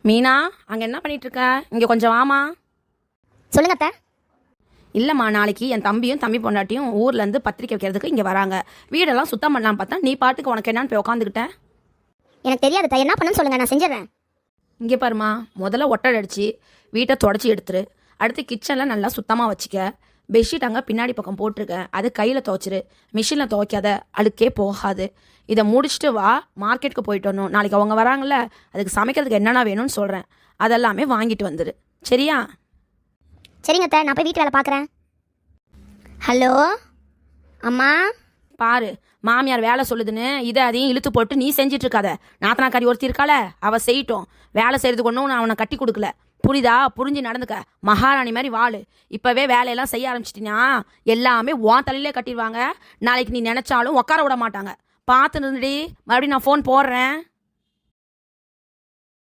மீனா, அங்கே என்ன பண்ணிட்டு இருக்க? இங்கே கொஞ்சம் வாமா. சொல்லுங்க அத்தை. இல்லைம்மா, நாளைக்கு என் தம்பியும் தம்பி பொண்டாட்டியும் ஊர்லேருந்து பத்திரிக்கை வைக்கிறதுக்கு இங்கே வராங்க. வீடெல்லாம் சுத்தம் பண்ணலாம் பார்த்தா நீ பாட்டுக்கு உனக்கு என்னன்னு போய் உட்காந்துக்கிட்ட. எனக்கு தெரியாது அத்தை, என்ன பண்ணணும்னு சொல்லுங்க, நான் செஞ்சிடறேன். இங்கே பாருமா, முதல்ல ஒட்டடை அடித்து வீட்டை தொடச்சி எடுத்துரு. அடுத்து கிச்சனில் நல்லா சுத்தமாக வச்சுக்க. பெட்ஷீட் அங்கே பின்னாடி பக்கம் போட்டிருக்கேன், அது கையில் துவைச்சிரு. மிஷினில் துவைக்காத, அழுக்கே போகாது. இதை முடிச்சுட்டு வா, மார்க்கெட்டுக்கு போயிட்டு வரணும். நாளைக்கு அவங்க வராங்கல்ல, அதுக்கு சமைக்கிறதுக்கு என்னென்ன வேணும்னு சொல்கிறேன், அதெல்லாமே வாங்கிட்டு வந்துடு. சரியா? சரிங்க அத்தை, நான் போய் வீட்டு வேலை பார்க்குறேன். ஹலோ அம்மா. பாரு, மாமியார் வேலை சொல்லுதுன்னு இதை அதையும் இழுத்து போட்டு நீ செஞ்சிட்டு இருக்காத. நாத்தனாக்காரி ஒருத்தி இருக்காள, அவள் செய்யட்டும். வேலை செய்கிறதுக்கு ஒன்றும் நான் அவனை கட்டி கொடுக்கல, புரியுதா? புரிஞ்சு நடந்துக்க. மகாராணி மாதிரி வாழு. இப்போவே வேலையெல்லாம் செய்ய ஆரம்பிச்சிட்டினா எல்லாமே உன் தலையிலே கட்டிடுவாங்க. நாளைக்கு நீ நினச்சாலும் உட்கார விட மாட்டாங்க. பார்த்து நின்றுடி. மறுபடியும் நான் ஃபோன் போடுறேன்.